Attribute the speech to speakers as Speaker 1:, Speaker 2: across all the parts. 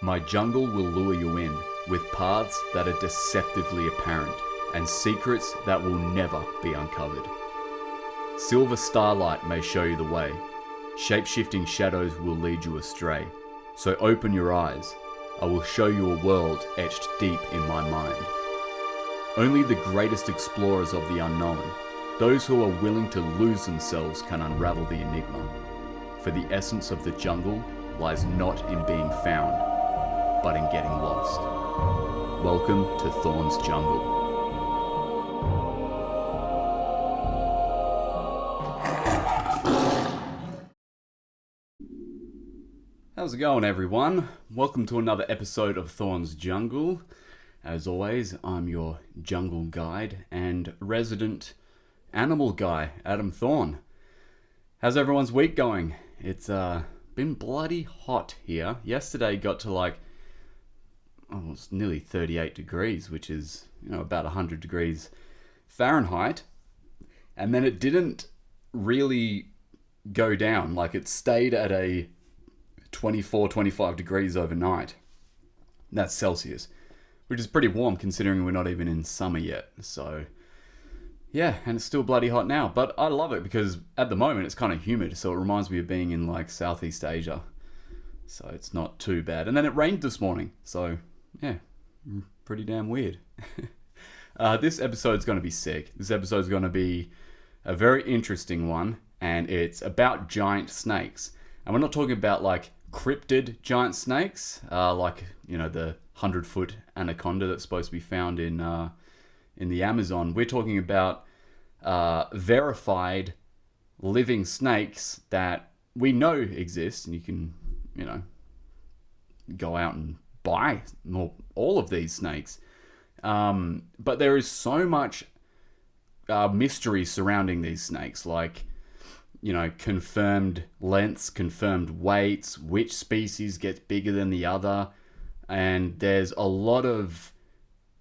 Speaker 1: My jungle will lure you in with paths that are deceptively apparent and secrets that will never be uncovered. Silver starlight may show you the way. Shape-shifting shadows will lead you astray. So open your eyes. I will show you a world etched deep in my mind. Only the greatest explorers of the unknown, those who are willing to lose themselves, can unravel the enigma. For the essence of the jungle lies not in being found, but in getting lost. Welcome to Thorn's Jungle. How's it going, everyone? Welcome to another episode of Thorn's Jungle. As always, I'm your jungle guide and resident animal guy, Adam Thorn. How's everyone's week going? It's been bloody hot here. Yesterday got to it's nearly 38 degrees, which is, about 100 degrees Fahrenheit. And then it didn't really go down. It stayed at a 24, 25 degrees overnight. That's Celsius, which is pretty warm considering we're not even in summer yet. So, yeah, and it's still bloody hot now. But I love it because at the moment it's kind of humid, so it reminds me of being in Southeast Asia. So it's not too bad. And then it rained this morning, so yeah, pretty damn weird. This episode's going to be sick. This episode's going to be a very interesting one, and it's about giant snakes. And we're not talking about cryptid giant snakes, the 100-foot anaconda that's supposed to be found in the Amazon. We're talking about verified living snakes that we know exist, and you can, go out and buy all of these snakes. But there is so much mystery surrounding these snakes, confirmed lengths, confirmed weights, which species gets bigger than the other. And there's a lot of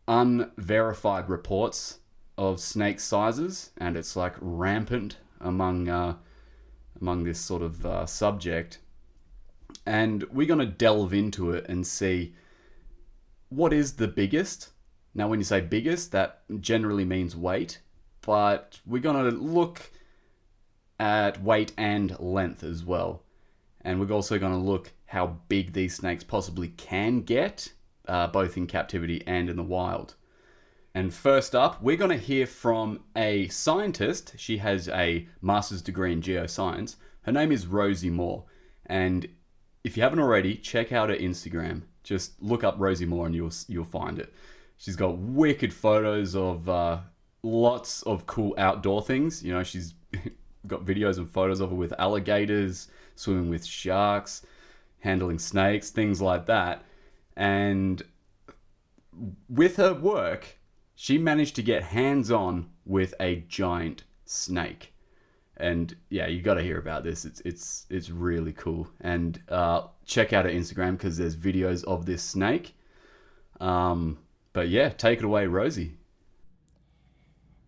Speaker 1: unverified reports of snake sizes, and it's rampant among this sort of subject. And we're going to delve into it and see what is the biggest. Now, when you say biggest, that generally means weight, but we're going to look at weight and length as well. And we're also going to look how big these snakes possibly can get, both in captivity and in the wild. And first up, we're going to hear from a scientist. She has a master's degree in geoscience. Her name is Rosie Moore. And if you haven't already, check out her Instagram. Just look up Rosie Moore and you'll find it. She's got wicked photos of lots of cool outdoor things. She's got videos and photos of her with alligators, swimming with sharks, handling snakes, things like that. And with her work, she managed to get hands-on with a giant snake. And yeah, you got to hear about this. It's really cool. And check out her Instagram because there's videos of this snake. But yeah, take it away, Rosie.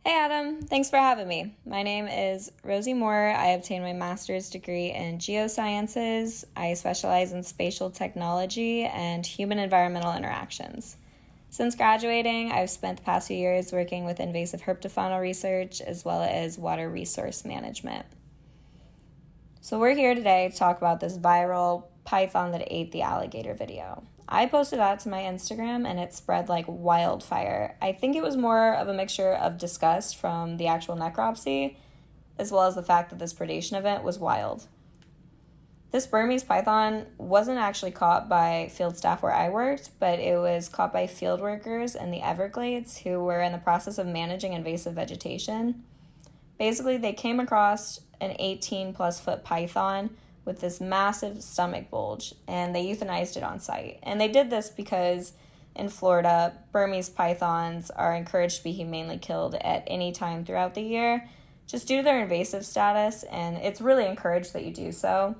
Speaker 2: Hey Adam, thanks for having me. My name is Rosie Moore. I obtained my master's degree in geosciences. I specialize in spatial technology and human environmental interactions. Since graduating, I've spent the past few years working with invasive herpetofaunal research as well as water resource management. So we're here today to talk about this viral python that ate the alligator video. I posted that to my Instagram and it spread like wildfire. I think it was more of a mixture of disgust from the actual necropsy, as well as the fact that this predation event was wild. This Burmese python wasn't actually caught by field staff where I worked, but it was caught by field workers in the Everglades who were in the process of managing invasive vegetation. Basically, they came across an 18-plus foot python with this massive stomach bulge, and they euthanized it on site. And they did this because in Florida, Burmese pythons are encouraged to be humanely killed at any time throughout the year, just due to their invasive status, and it's really encouraged that you do so.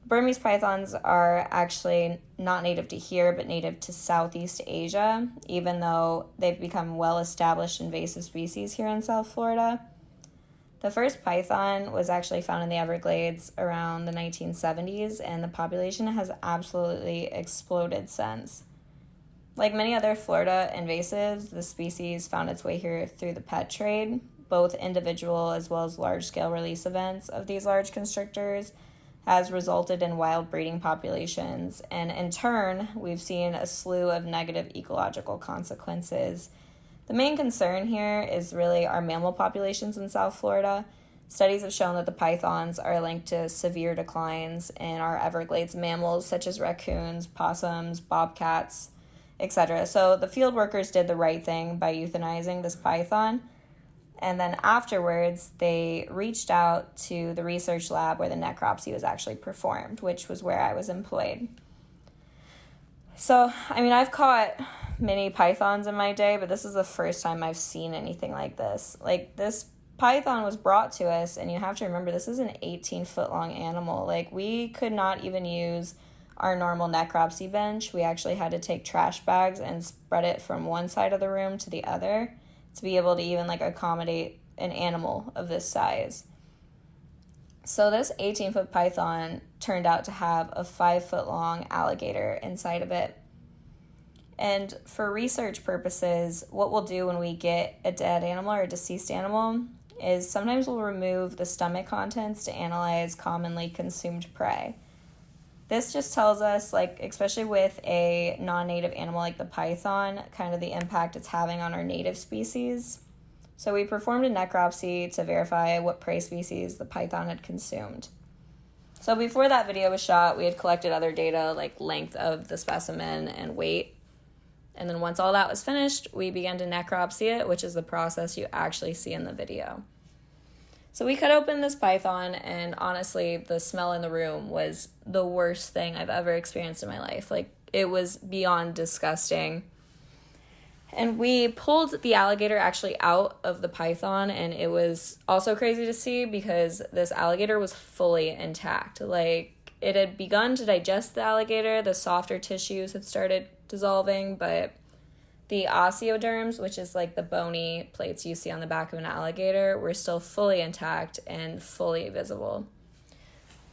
Speaker 2: Burmese pythons are actually not native to here, but native to Southeast Asia, even though they've become well-established invasive species here in South Florida. The first python was actually found in the Everglades around the 1970s, and the population has absolutely exploded since. Like many other Florida invasives, the species found its way here through the pet trade. Both individual as well as large-scale release events of these large constrictors has resulted in wild breeding populations, and in turn, we've seen a slew of negative ecological consequences. The main concern here is really our mammal populations in South Florida. Studies have shown that the pythons are linked to severe declines in our Everglades mammals, such as raccoons, possums, bobcats, etc. So the field workers did the right thing by euthanizing this python. And then afterwards, they reached out to the research lab where the necropsy was actually performed, which was where I was employed. So, I've caught many pythons in my day, but this is the first time I've seen anything like this. Like, this python was brought to us, and you have to remember, this is an 18-foot long animal. Like, we could not even use our normal necropsy bench. We actually had to take trash bags and spread it from one side of the room to the other to be able to even accommodate an animal of this size. So this 18-foot python turned out to have a 5-foot long alligator inside of it. And for research purposes, what we'll do when we get a dead animal or a deceased animal is sometimes we'll remove the stomach contents to analyze commonly consumed prey. This just tells us, especially with a non-native animal like the python, kind of the impact it's having on our native species. So we performed a necropsy to verify what prey species the python had consumed. So before that video was shot, we had collected other data like length of the specimen and weight. And then once all that was finished, we began to necropsy it, which is the process you actually see in the video. So we cut open this python, and honestly, the smell in the room was the worst thing I've ever experienced in my life. It was beyond disgusting. And we pulled the alligator actually out of the python, and it was also crazy to see because this alligator was fully intact. It had begun to digest the alligator, the softer tissues had started dissolving, but the osteoderms, which is the bony plates you see on the back of an alligator, were still fully intact and fully visible.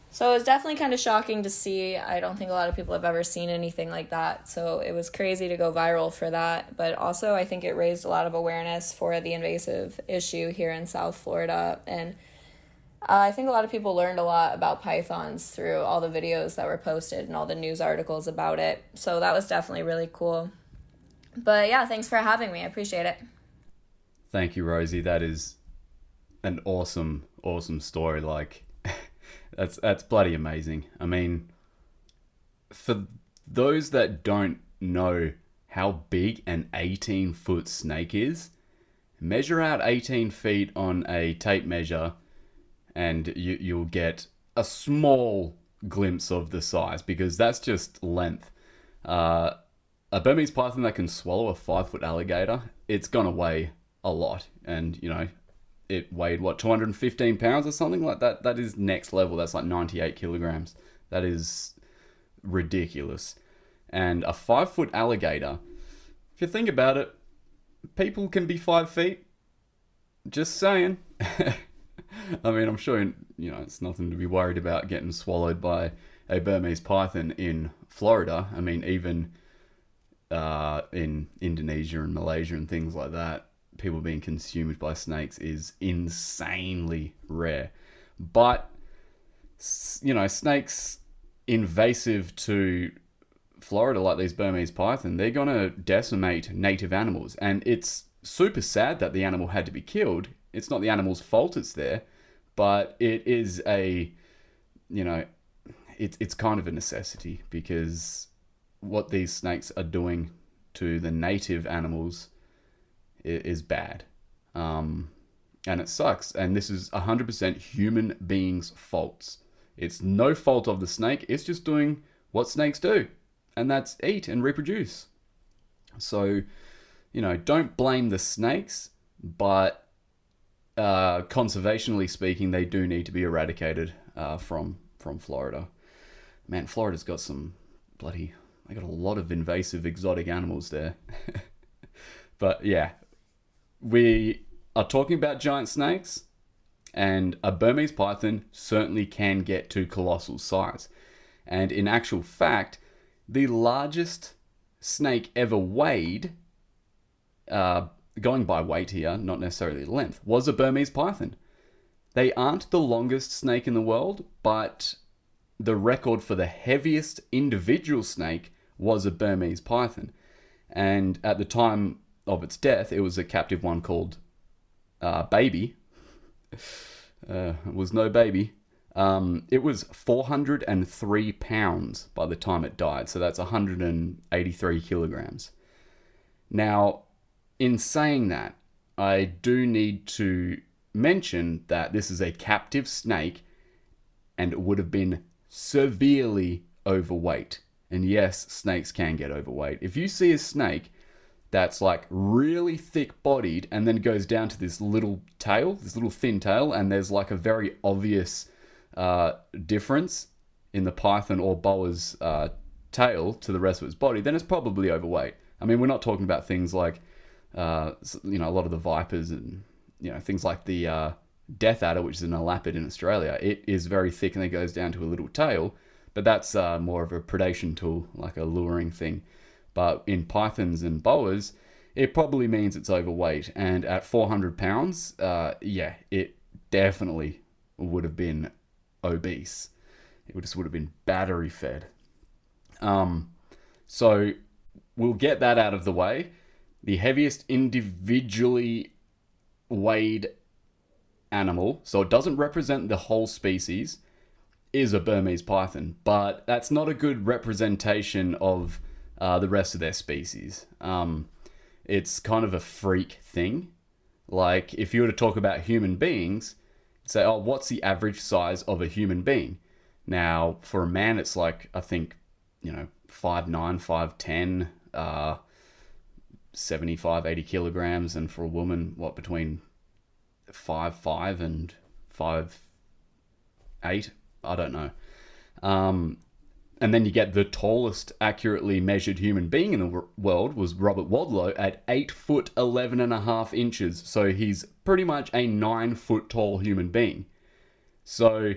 Speaker 2: So it was definitely kind of shocking to see. I don't think a lot of people have ever seen anything like that. So it was crazy to go viral for that. But also I think it raised a lot of awareness for the invasive issue here in South Florida. And I think a lot of people learned a lot about pythons through all the videos that were posted and all the news articles about it. So that was definitely really cool. But yeah, thanks for having me. I appreciate it.
Speaker 1: Thank you, Rosie. That is an awesome story. That's bloody amazing. For those that don't know how big an 18-foot snake is, measure out 18 feet on a tape measure and you'll get a small glimpse of the size, because that's just length. A Burmese python that can swallow a 5-foot alligator, it's gonna weigh a lot. And, it weighed, 215 pounds or something like that? That is next level. That's 98 kilograms. That is ridiculous. And a 5-foot alligator, if you think about it, people can be 5 feet. Just saying. I'm sure, it's nothing to be worried about getting swallowed by a Burmese python in Florida. Even in Indonesia and Malaysia and things like that, people being consumed by snakes is insanely rare. But, snakes invasive to Florida, like these Burmese python, they're going to decimate native animals. And it's super sad that the animal had to be killed. It's not the animal's fault it's there, but it is it's kind of a necessity, because what these snakes are doing to the native animals is bad. And it sucks. And this is 100% human beings' faults. It's no fault of the snake. It's just doing what snakes do. And that's eat and reproduce. So, don't blame the snakes, but conservationally speaking, they do need to be eradicated from Florida. Man, Florida's got they got a lot of invasive exotic animals there. But yeah, we are talking about giant snakes, And a Burmese python certainly can get to colossal size. And in actual fact, the largest snake ever weighed, going by weight here, not necessarily length, was a Burmese python. They aren't the longest snake in the world, but the record for the heaviest individual snake was a Burmese python. And at the time of its death, it was a captive one called Baby. It was no baby. It was 403 pounds by the time it died. So that's 183 kilograms. Now, in saying that, I do need to mention that this is a captive snake and it would have been severely overweight. And yes, snakes can get overweight. If you see a snake that's like really thick bodied and then goes down to this little tail, this little thin tail, and there's like a very obvious difference in the python or boa's tail to the rest of its body, then it's probably overweight. I mean, we're not talking about things like, a lot of the vipers and, things like the death adder, which is an elapid in Australia. It is very thick and it goes down to a little tail, but that's more of a predation tool, like a luring thing. But in pythons and boas, it probably means it's overweight. And at 400 pounds, it definitely would have been obese. It just would have been battery fed. So we'll get that out of the way. The heaviest individually weighed animal, so it doesn't represent the whole species, is a Burmese python. But that's not a good representation of the rest of their species. It's kind of a freak thing. Like, if you were to talk about human beings, say, oh, what's the average size of a human being? Now, for a man, it's like, I think, 5'9", 5'10", 75, 80 kilograms. And for a woman, between 5'5" and 5'8"? I don't know. And then you get the tallest accurately measured human being in the world was Robert Wadlow at 8 foot 11 and a half inches. So he's pretty much a 9 foot tall human being. So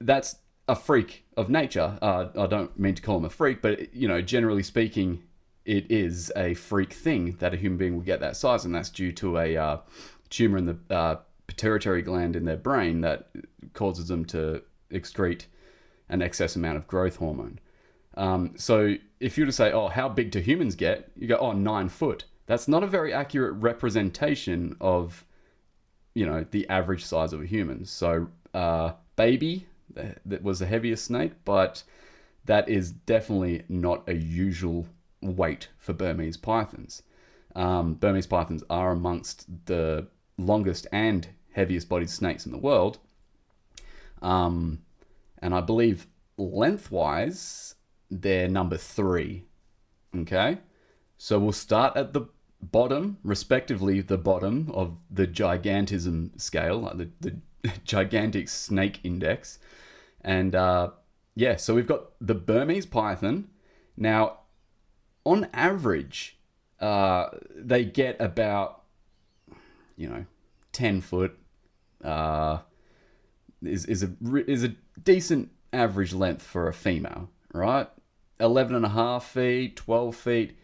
Speaker 1: that's a freak of nature. I don't mean to call him a freak, but generally speaking, it is a freak thing that a human being will get that size, and that's due to a tumor in the pituitary gland in their brain that causes them to excrete an excess amount of growth hormone. So if you were to say, oh, how big do humans get? You go, oh, 9 foot. That's not a very accurate representation of, the average size of a human. So Baby, that was the heaviest snake, but that is definitely not a usual weight for Burmese pythons. Burmese pythons are amongst the longest and heaviest bodied snakes in the world. And I believe lengthwise, they're number 3. Okay? So we'll start at the bottom, respectively, the bottom of the gigantism scale, like the gigantic snake index. And so we've got the Burmese python. Now, on average, they get about, 10 foot, is a decent average length for a female, right? 11 and a half feet, 12 feet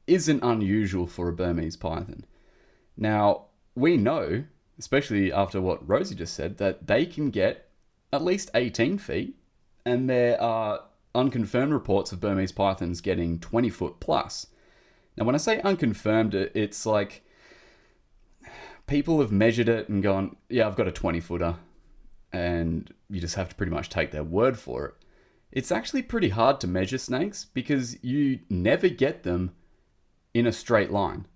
Speaker 1: isn't unusual for a Burmese python. Now, we know, especially after what Rosie just said, that they can get at least 18 feet, and there are unconfirmed reports of Burmese pythons getting 20 foot plus. Now, when I say unconfirmed, it's like people have measured it and gone, yeah, I've got a 20 footer. And you just have to pretty much take their word for it. It's actually pretty hard to measure snakes because you never get them in a straight line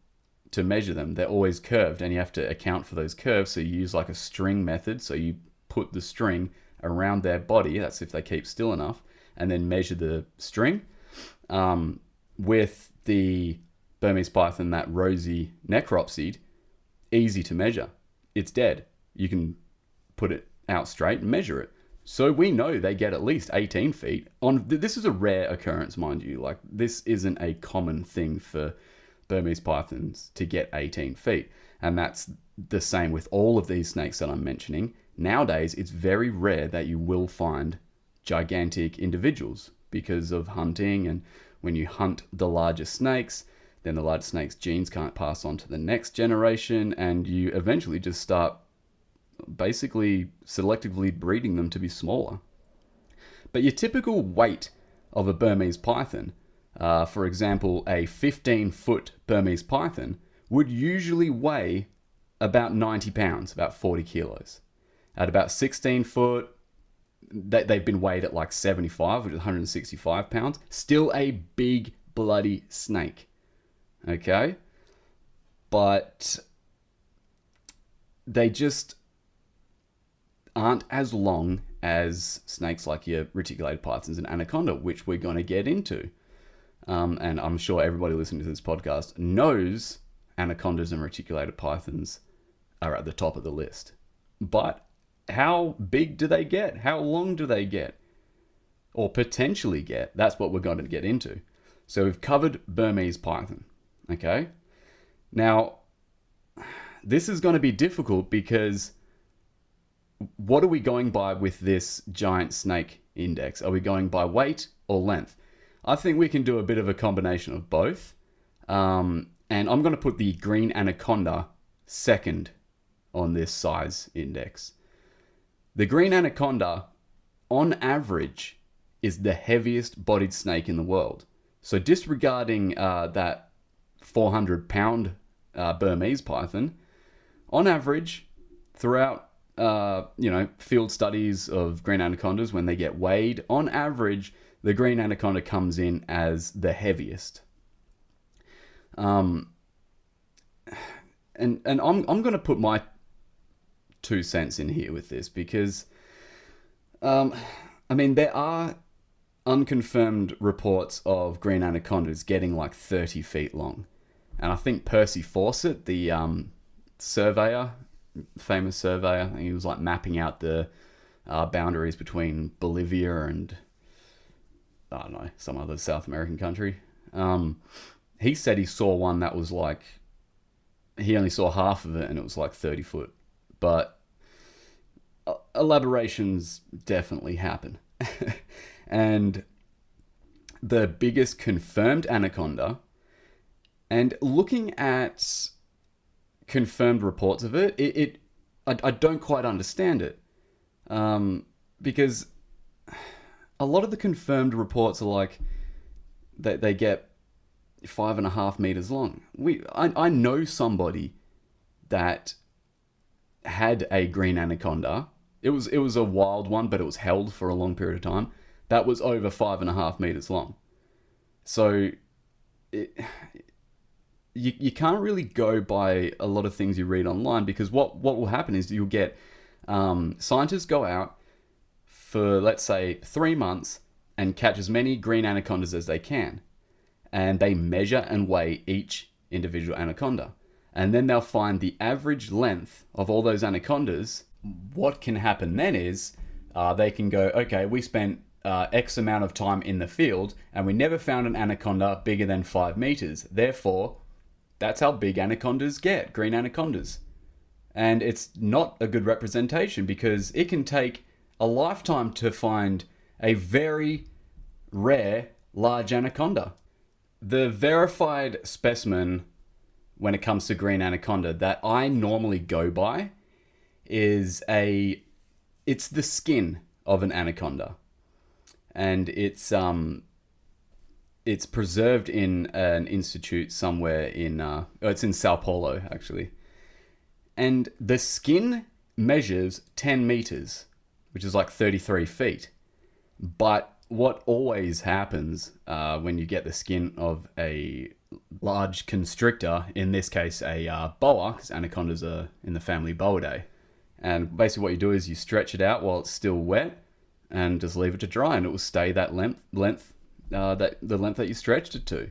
Speaker 1: to measure them. They're always curved, and you have to account for those curves. So you use like a string method. So you put the string around their body, that's if they keep still enough, and then measure the string. With the Burmese python that Rosie necropsied, easy to measure. It's dead. You can put it out straight and measure it. So we know they get at least 18 feet. This is a rare occurrence, mind you. Like, this isn't a common thing for Burmese pythons to get 18 feet. And that's the same with all of these snakes that I'm mentioning. Nowadays, it's very rare that you will find gigantic individuals because of hunting. And when you hunt the larger snakes, then the larger snakes' genes can't pass on to the next generation, and you eventually just start basically selectively breeding them to be smaller. But your typical weight of a Burmese python, for example, a 15-foot Burmese python, would usually weigh about 90 pounds, about 40 kilos. At about 16 foot, they've been weighed at like 75, which is 165 pounds. Still a big bloody snake. Okay? But they just aren't as long as snakes like your reticulated pythons and anaconda, which we're going to get into. And I'm sure everybody listening to this podcast knows anacondas and reticulated pythons are at the top of the list. But how big do they get? How long do they get? Or potentially get? That's what we're going to get into. So we've covered Burmese python. Okay? Now, this is going to be difficult because what are we going by with this giant snake index? Are we going by weight or length? I think we can do a bit of a combination of both. And I'm going to put the green anaconda second on this size index. The green anaconda, on average, is the heaviest bodied snake in the world. So disregarding that 400-pound Burmese python, on average, throughout field studies of green anacondas, when they get weighed, on average, the green anaconda comes in as the heaviest. And I'm going to put my 2 cents in here with this because, there are unconfirmed reports of green anacondas getting like 30 feet long. And I think Percy Fawcett, the surveyor, famous surveyor, I think he was like mapping out the boundaries between Bolivia and, I don't know, some other South American country. He said he saw one that was like, he only saw half of it and it was like 30 foot. But elaborations definitely happen. And the biggest confirmed anaconda, and looking at confirmed reports of it, I don't quite understand it. Because a lot of the confirmed reports are like, they get 5.5 meters long. I know somebody that had a green anaconda. It was a wild one, but it was held for a long period of time. That was over 5.5 meters long. So you can't really go by a lot of things you read online, because what will happen is you'll get scientists go out for, let's say, 3 months and catch as many green anacondas as they can. And they measure and weigh each individual anaconda. And then they'll find the average length of all those anacondas. What can happen then is they can go, okay, we spent X amount of time in the field and we never found an anaconda bigger than 5 meters. Therefore, that's how big anacondas get, green anacondas. And it's not a good representation because it can take a lifetime to find a very rare large anaconda. The verified specimen when it comes to green anaconda that I normally go by is it's the skin of an anaconda. And it's preserved in an institute somewhere it's in Sao Paulo, actually. And the skin measures 10 meters, which is like 33 feet. But what always happens when you get the skin of a large constrictor, in this case a boa, because anacondas are in the family Boidae, and basically what you do is you stretch it out while it's still wet and just leave it to dry, and it will stay that length that you stretched it to.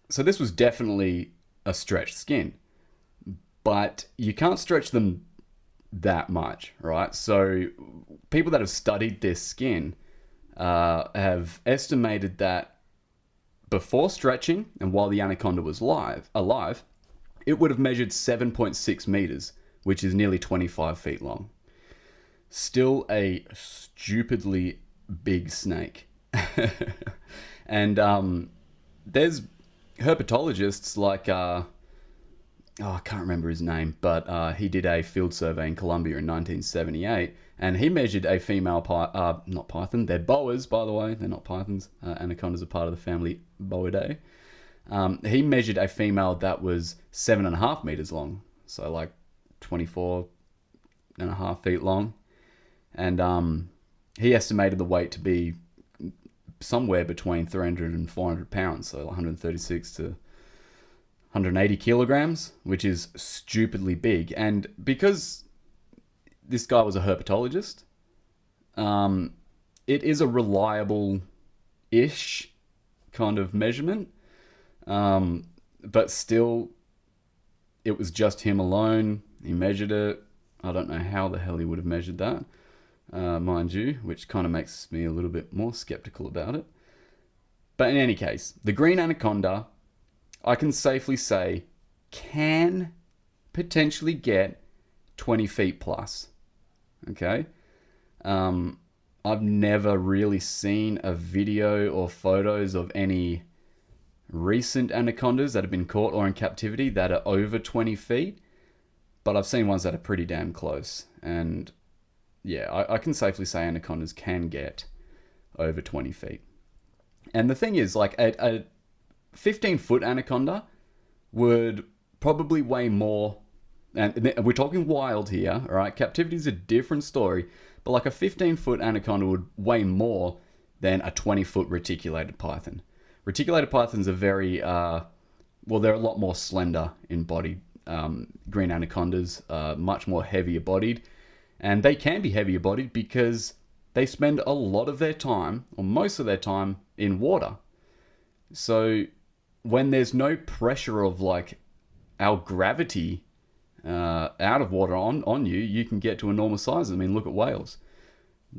Speaker 1: So this was definitely a stretched skin, but you can't stretch them that much, right? So people that have studied this skin have estimated that before stretching and while the anaconda was alive, it would have measured 7.6 meters, which is nearly 25 feet long. Still a stupidly big snake. And there's herpetologists like, I can't remember his name, but he did a field survey in Colombia in 1978, and he measured a female not python, they're boas, by the way, they're not pythons. Anacondas are part of the family Boidae. He measured a female that was 7.5 meters long, so like 24.5 feet long. And he estimated the weight to be somewhere between 300 and 400 pounds, so 136 to 180 kilograms, which is stupidly big. And because this guy was a herpetologist, it is a reliable-ish kind of measurement. But still, it was just him alone. He measured it. I don't know how the hell he would have measured that, mind you, which kind of makes me a little bit more skeptical about it. But in any case, the green anaconda, I can safely say, can potentially get 20 feet plus. Okay? I've never really seen a video or photos of any recent anacondas that have been caught or in captivity that are over 20 feet, but I've seen ones that are pretty damn close. And yeah, I can safely say anacondas can get over 20 feet. And the thing is, like, a 15-foot anaconda would probably weigh more, and we're talking wild here, all right? Captivity is a different story, but like a 15-foot anaconda would weigh more than a 20-foot reticulated python. Reticulated pythons are very, they're a lot more slender in body. Green anacondas are much more heavier bodied, and they can be heavier bodied because they spend a lot of their time, or most of their time, in water. So when there's no pressure of like our gravity out of water on you, you can get to enormous sizes. I mean, look at whales.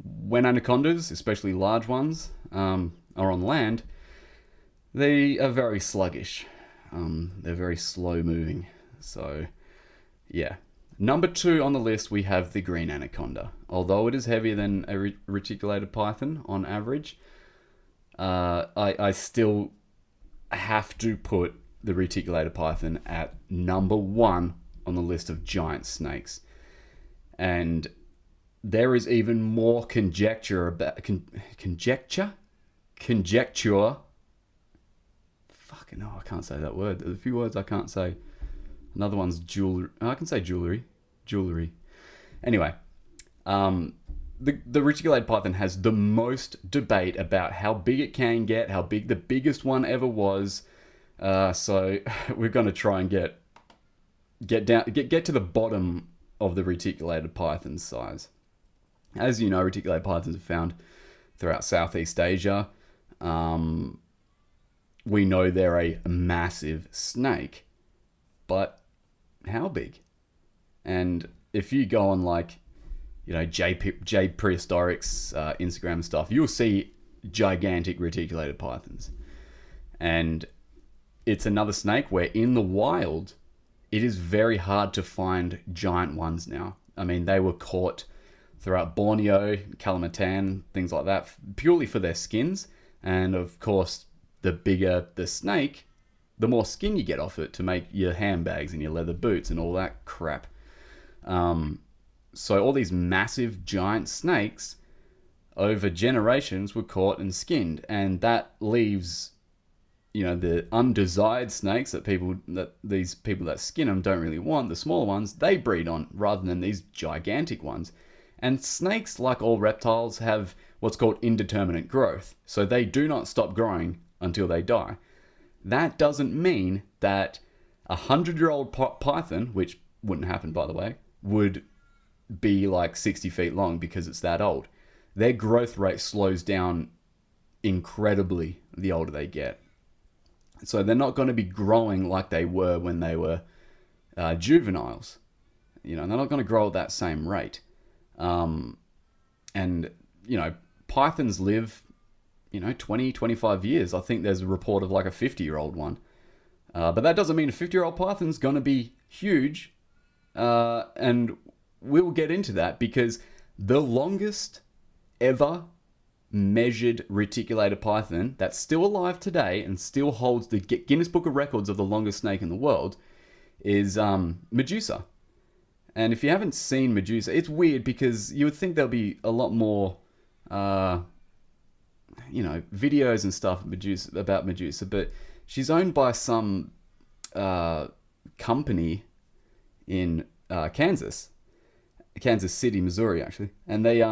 Speaker 1: When anacondas, especially large ones, are on land, they are very sluggish. They're very slow moving. So, yeah. Number 2 on the list, we have the green anaconda. Although it is heavier than a reticulated python on average, I still have to put the reticulated python at number 1 on the list of giant snakes. And there is even more conjecture about... Conjecture? Fucking hell, I can't say that word. There's a few words I can't say. Another one's jewelry. I can say jewelry. Anyway, the reticulated python has the most debate about how big it can get, how big the biggest one ever was. So we're going to try and get to the bottom of the reticulated python's size. As you know, reticulated pythons are found throughout Southeast Asia. We know they're a massive snake, but how big? And if you go on like, J Prehistoric's Instagram stuff, you'll see gigantic reticulated pythons. And it's another snake where in the wild, it is very hard to find giant ones now. I mean, they were caught throughout Borneo, Kalimantan, things like that, purely for their skins. And of course, the bigger the snake, the more skin you get off it to make your handbags and your leather boots and all that crap. So all these massive giant snakes over generations were caught and skinned, and that leaves, the undesired snakes that these people that skin them don't really want, the smaller ones, they breed on rather than these gigantic ones. And snakes, like all reptiles, have what's called indeterminate growth. So they do not stop growing until they die. That doesn't mean that a 100-year-old python, which wouldn't happen by the way, would be like 60 feet long because it's that old. Their growth rate slows down incredibly the older they get. So they're not going to be growing like they were when they were juveniles. They're not going to grow at that same rate. And pythons live, 20, 25 years. I think there's a report of like a 50-year-old one. But that doesn't mean a 50-year-old python's going to be huge. And we'll get into that because the longest ever measured reticulated python that's still alive today and still holds the Guinness Book of Records of the longest snake in the world is Medusa. And if you haven't seen Medusa, it's weird because you would think there'll be a lot more, videos and stuff about Medusa, but she's owned by some company in Kansas City, Missouri, actually, and they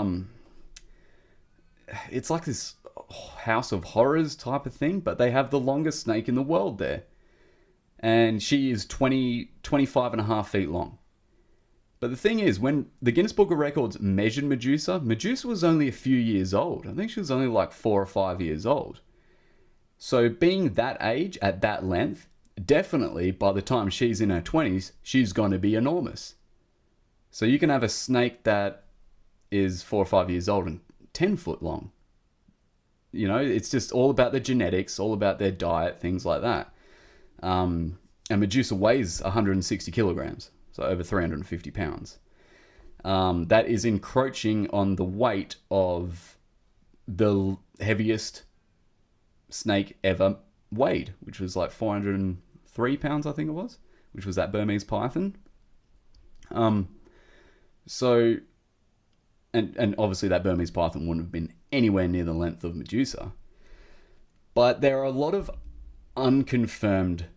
Speaker 1: it's like this house of horrors type of thing, but they have the longest snake in the world there, and she is 25 and a half feet long. But the thing is, when the Guinness Book of Records measured Medusa was only a few years old. I think she was only like 4 or 5 years old. So being that age at that length, definitely by the time she's in her 20s, she's going to be enormous. So you can have a snake that is 4 or 5 years old and 10 foot long. It's just all about the genetics, all about their diet, things like that. And Medusa weighs 160 kilograms. So over 350 pounds. That is encroaching on the weight of the heaviest snake ever weighed, which was like 403 pounds, I think it was, which was that Burmese python. So, and obviously that Burmese python wouldn't have been anywhere near the length of Medusa. But there are a lot of unconfirmed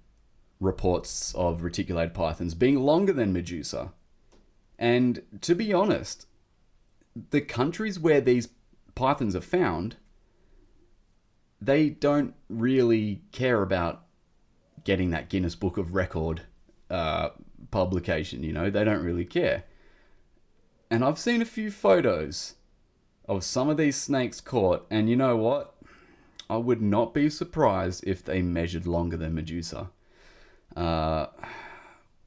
Speaker 1: reports of reticulated pythons being longer than Medusa. And to be honest, the countries where these pythons are found, they don't really care about getting that Guinness Book of Record publication, they don't really care. And I've seen a few photos of some of these snakes caught, and you know what? I would not be surprised if they measured longer than Medusa.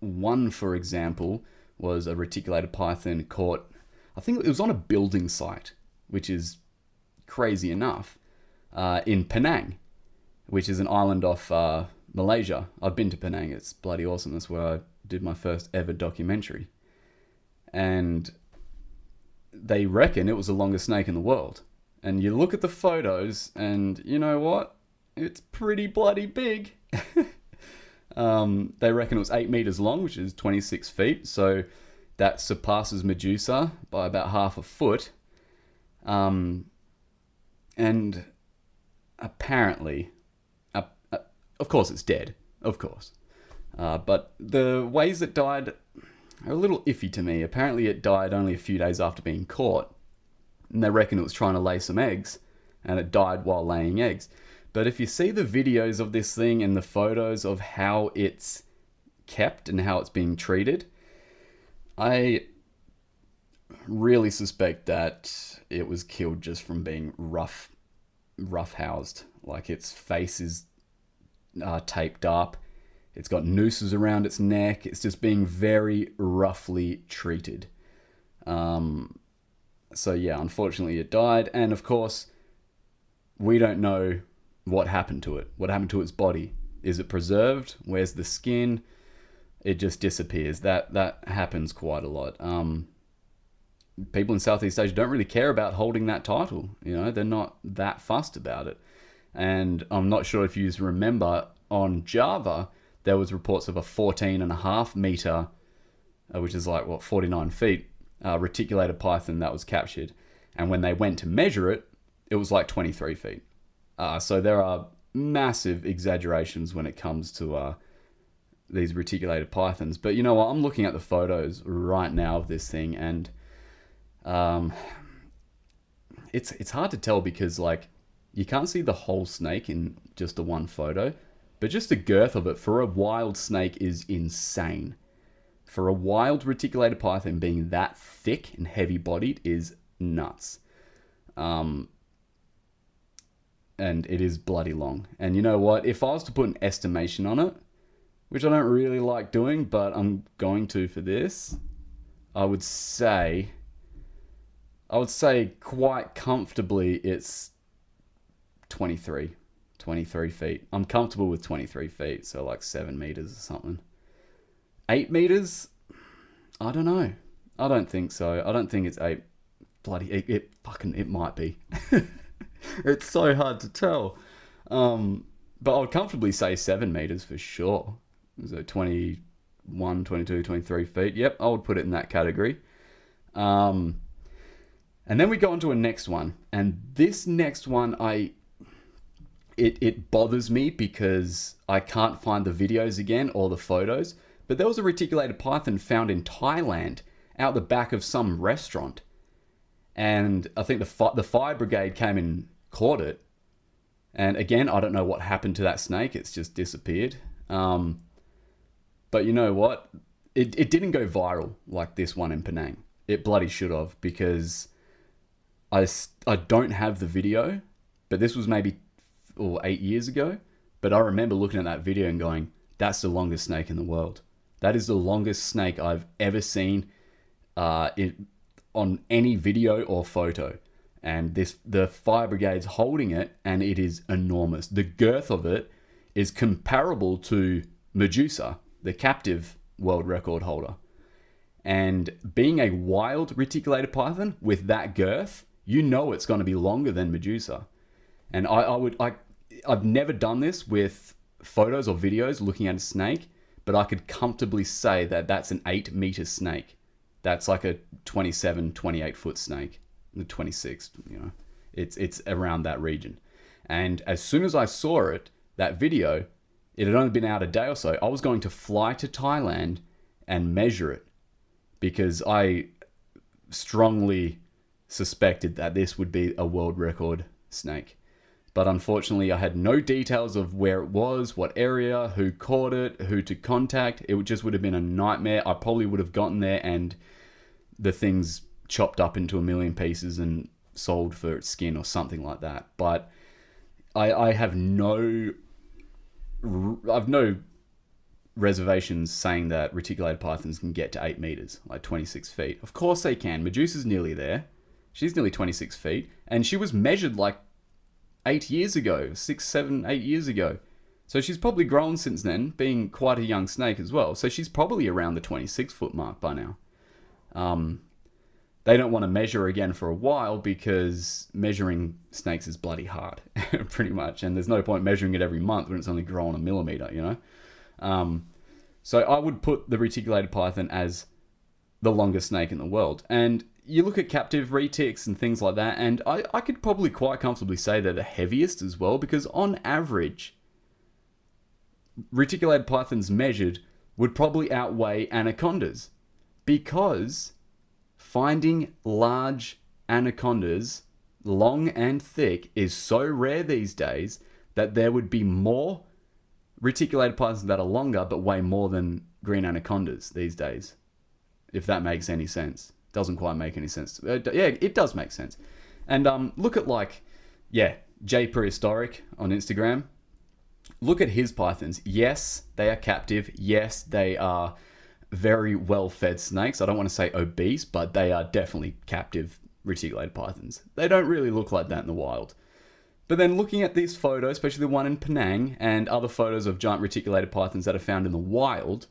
Speaker 1: One, for example, was a reticulated python caught, I think it was on a building site, which is crazy enough, in Penang, which is an island off Malaysia. I've been to Penang. It's bloody awesome. That's where I did my first ever documentary. And they reckon it was the longest snake in the world. And you look at the photos and you know what? It's pretty bloody big. They reckon it was 8 meters long, which is 26 feet. So that surpasses Medusa by about half a foot. And apparently, of course it's dead, of course. But the ways it died are a little iffy to me. Apparently it died only a few days after being caught. And they reckon it was trying to lay some eggs, and it died while laying eggs. But if you see the videos of this thing and the photos of how it's kept and how it's being treated, I really suspect that it was killed just from being rough housed. Like its face is taped up. It's got nooses around its neck. It's just being very roughly treated. So yeah, unfortunately it died. And of course, we don't know what happened to it. What happened to its body? Is it preserved? Where's the skin? It just disappears. That happens quite a lot. People in Southeast Asia don't really care about holding that title. They're not that fussed about it. And I'm not sure if you remember, on Java, there was reports of a 14.5 meter, which is like, 49 feet, reticulated python that was captured. And when they went to measure it, it was like 23 feet. So there are massive exaggerations when it comes to these reticulated pythons. But you know what? I'm looking at the photos right now of this thing, and it's hard to tell because you can't see the whole snake in just the one photo, but just the girth of it for a wild snake is insane. For a wild reticulated python being that thick and heavy-bodied is nuts. And it is bloody long. And you know what? If I was to put an estimation on it, which I don't really like doing, but I'm going to for this, I would say quite comfortably it's 23 23 feet. I'm comfortable with 23 feet, so like 7 meters or something. 8 meters? I don't know. I don't think so. I don't think it's 8. Bloody, it might be. It's so hard to tell. But I would comfortably say 7 meters for sure. So 21, 22, 23 feet. Yep, I would put it in that category. And then we go on to a next one. And this next one, it bothers me because I can't find the videos again or the photos. But there was a reticulated python found in Thailand out the back of some restaurant. And I think the fire brigade came and caught it. And again, I don't know what happened to that snake. It's just disappeared. But you know what? It didn't go viral like this one in Penang. It bloody should have, because I don't have the video, but this was maybe 8 years ago. But I remember looking at that video and going, that's the longest snake in the world. That is the longest snake I've ever seen on any video or photo. And the fire brigade's holding it, and it is enormous. The girth of it is comparable to Medusa, the captive world record holder. And being a wild reticulated python with that girth, you know it's going to be longer than Medusa. And I've never done this with photos or videos looking at a snake, but I could comfortably say that that's an 8 meter snake. That's like a 27, 28 foot snake. 26, you know, it's around that region. And as soon as I saw it, that video, it had only been out a day or so, I was going to fly to Thailand and measure it, because I strongly suspected that this would be a world record snake. But unfortunately, I had no details of where it was, what area, who caught it, who to contact. It just would have been a nightmare. I probably would have gotten there and the thing's chopped up into a million pieces and sold for its skin or something like that. But I have no reservations saying that reticulated pythons can get to 8 meters, like 26 feet. Of course they can. Medusa's nearly there. She's nearly 26 feet, and she was measured like 8 years ago, 6, 7, 8 years ago. So she's probably grown since then, being quite a young snake as well. So she's probably around the 26 foot mark by now. They don't want to measure again for a while, because measuring snakes is bloody hard, pretty much. And there's no point measuring it every month when it's only grown a millimeter, you know? So I would put the reticulated python as the longest snake in the world. And you look at captive retics and things like that, and I could probably quite comfortably say they're the heaviest as well, because on average, reticulated pythons measured would probably outweigh anacondas, because finding large anacondas, long and thick, is so rare these days that there would be more reticulated pythons that are longer but weigh more than green anacondas these days. If that makes any sense. Doesn't quite make any sense. Yeah, it does make sense. And look at J Prehistoric on Instagram. Look at his pythons. Yes, they are captive. Yes, they are very well-fed snakes. I don't want to say obese, but they are definitely captive reticulated pythons. They don't really look like that in the wild. But then looking at this photo, especially the one in Penang, and other photos of giant reticulated pythons that are found in the wild,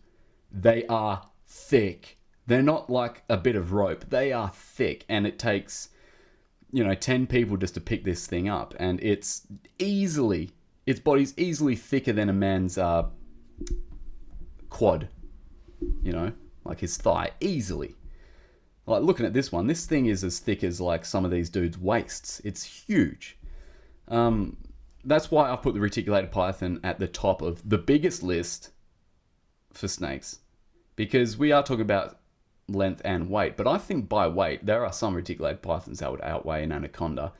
Speaker 1: they are thick. They're not like a bit of rope. They are thick, and it takes, 10 people just to pick this thing up. And its body's easily thicker than a man's quad, like his thigh, easily. Like looking at this one, this thing is as thick as like some of these dudes' waists. It's huge. That's why I've put the reticulated python at the top of the biggest list for snakes, because we are talking about length and weight, but I think by weight, there are some reticulated pythons that would outweigh an anaconda.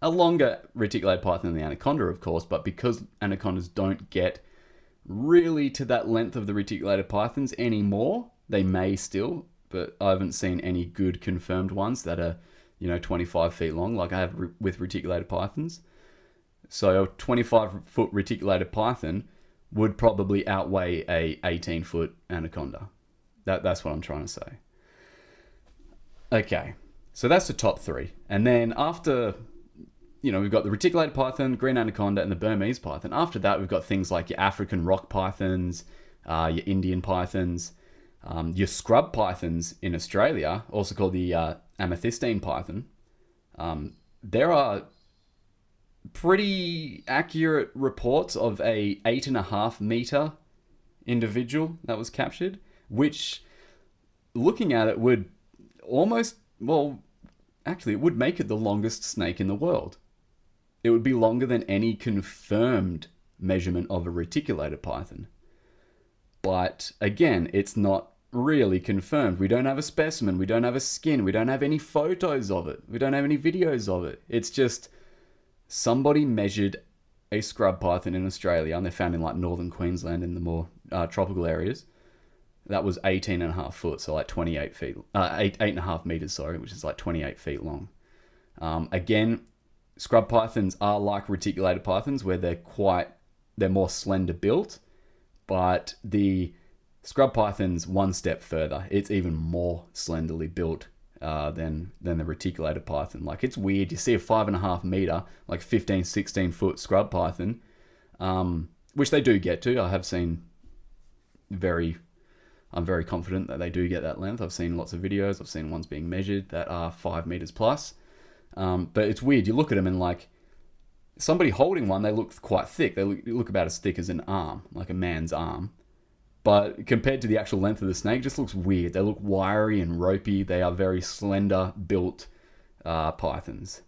Speaker 1: A longer reticulated python than the anaconda, of course, but because anacondas don't get really to that length of the reticulated pythons anymore, they may still, but I haven't seen any good confirmed ones that are 25 feet long like I have with reticulated pythons. So a 25 foot reticulated python would probably outweigh a 18 foot anaconda. That's what I'm trying to say. Okay, so that's the top 3. And then after we've got the reticulated python, green anaconda, and the Burmese python. After that, we've got things like your African rock pythons, your Indian pythons, your scrub pythons in Australia, also called the amethystine python. There are pretty accurate reports of a 8.5 meter individual that was captured, which, looking at it, would almost, well, actually, it would make it the longest snake in the world. It would be longer than any confirmed measurement of a reticulated python. But again, it's not really confirmed. We don't have a specimen, we don't have a skin, we don't have any photos of it, we don't have any videos of it. It's just somebody measured a scrub python in Australia, and they're found in like northern Queensland in the more tropical areas. That was 18.5 foot, so like 28 feet, 8.5 meters, sorry, which is like 28 feet long. Again, scrub pythons are like reticulated pythons, where they're more slender built, but the scrub python's one step further. It's even more slenderly built than the reticulated python. Like, it's weird. You see a 5.5 meter, like 15, 16 foot scrub python, which they do get to. I have seen I'm very confident that they do get that length. I've seen lots of videos. I've seen ones being measured that are 5 meters plus. But it's weird. You look at them and, like, somebody holding one, they look quite thick. They look about as thick as an arm, like a man's arm. But compared to the actual length of the snake, it just looks weird. They look wiry and ropey. They are very slender built pythons.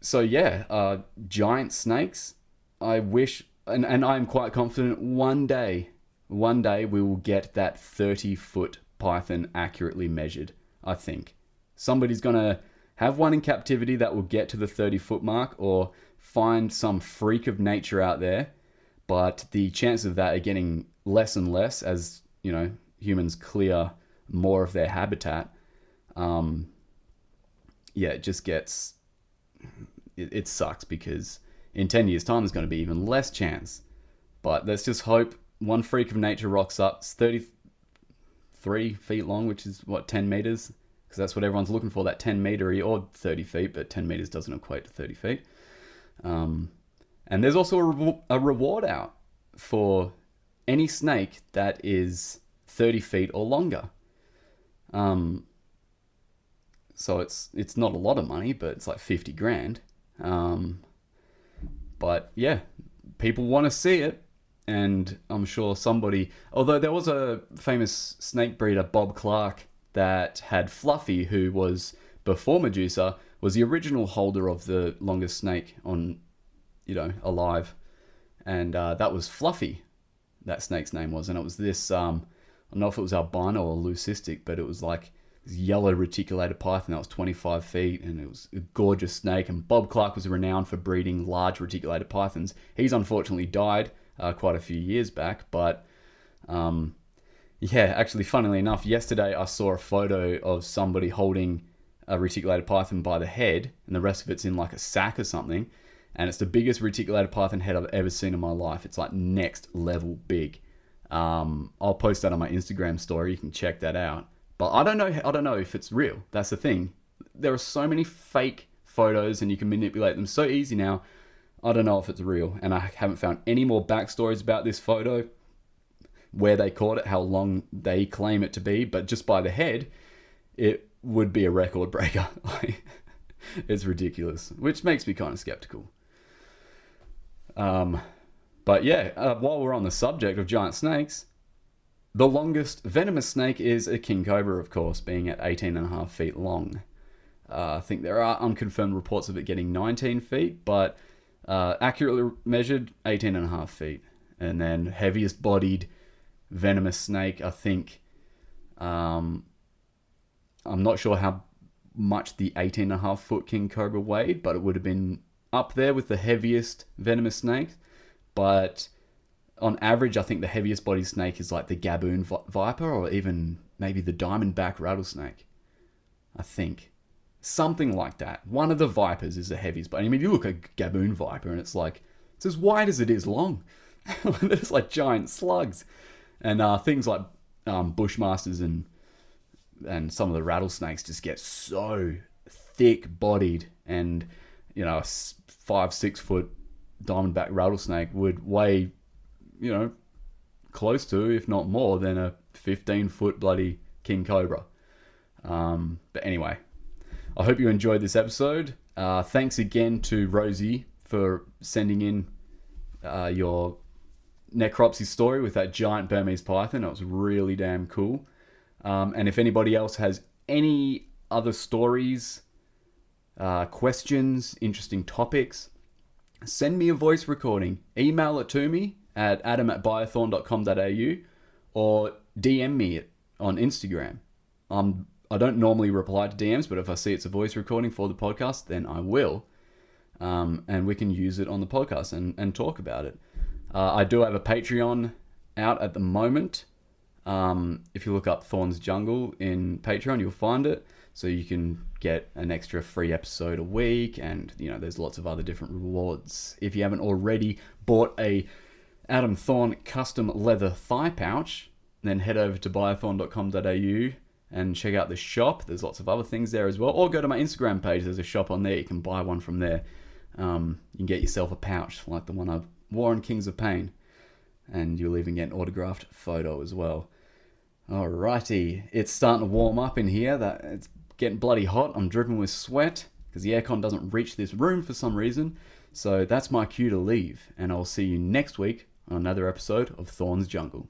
Speaker 1: So yeah, giant snakes. I wish, and I'm quite confident one day we will get that 30-foot python accurately measured. I think somebody's gonna have one in captivity that will get to the 30-foot mark, or find some freak of nature out there. But the chances of that are getting less and less as, humans clear more of their habitat. It just gets... It sucks, because in 10 years' time, there's going to be even less chance. But let's just hope one freak of nature rocks up. It's 33 feet long, which is, 10 meters? Because that's what everyone's looking for, that 10 meter, or 30 feet, but 10 meters doesn't equate to 30 feet. And there's also a reward out for any snake that is 30 feet or longer. So it's not a lot of money, but it's like 50 grand. But yeah, people want to see it. And I'm sure somebody, although there was a famous snake breeder, Bob Clark, that had Fluffy, who was, before Medusa, was the original holder of the longest snake on, alive. And that was Fluffy, that snake's name was. And it was this, I don't know if it was albino or leucistic, but it was like this yellow reticulated python that was 25 feet, and it was a gorgeous snake. And Bob Clark was renowned for breeding large reticulated pythons. He's unfortunately died quite a few years back, but actually, funnily enough, yesterday I saw a photo of somebody holding a reticulated python by the head, and the rest of it's in like a sack or something. And it's the biggest reticulated python head I've ever seen in my life. It's like next level big. I'll post that on my Instagram story. You can check that out. But I don't know if it's real. That's the thing. There are so many fake photos, and you can manipulate them so easy now. I don't know if it's real. And I haven't found any more backstories about this photo, where they caught it, how long they claim it to be. But just by the head, it would be a record breaker. It's ridiculous, which makes me kind of skeptical. But yeah, while we're on the subject of giant snakes, the longest venomous snake is a king cobra, of course, being at 18.5 feet long. I think there are unconfirmed reports of it getting 19 feet, but accurately measured, 18.5 feet. And then heaviest bodied venomous snake, I think, I'm not sure how much the 18.5 foot king cobra weighed, but it would have been up there with the heaviest venomous snake. But on average, I think the heaviest bodied snake is like the Gaboon viper, or even maybe the diamondback rattlesnake. I think something like that. One of the vipers is the heaviest, but I mean, you look at a Gaboon viper and it's as wide as it is long. There's like giant slugs, and things like bushmasters and some of the rattlesnakes just get so thick-bodied and, you know, a 5-6 foot diamondback rattlesnake would weigh, you know, close to, if not more, than a 15-foot bloody king cobra. But anyway, I hope you enjoyed this episode. Thanks again to Rosie for sending in your necropsy story with that giant Burmese python. It was really damn cool. And if anybody else has any other stories, questions, interesting topics, send me a voice recording. Email it to me at adam@biathorn.com.au or DM me it on Instagram. I don't normally reply to DMs, but if I see it's a voice recording for the podcast, then I will. And we can use it on the podcast and talk about it. I do have a Patreon out at the moment. If you look up Thorn's Jungle in Patreon, you'll find it. So you can get an extra free episode a week, and you know there's lots of other different rewards. If you haven't already bought a Adam Thorn custom leather thigh pouch, then head over to biathorn.com.au and check out the shop. There's lots of other things there as well. Or go to my Instagram page. There's a shop on there. You can buy one from there. You can get yourself a pouch like the one I wore in Kings of Pain, and you'll even get an autographed photo as well. Alrighty, it's starting to warm up in here. It's getting bloody hot. I'm dripping with sweat because the aircon doesn't reach this room for some reason. So that's my cue to leave, and I'll see you next week on another episode of Thorn's Jungle.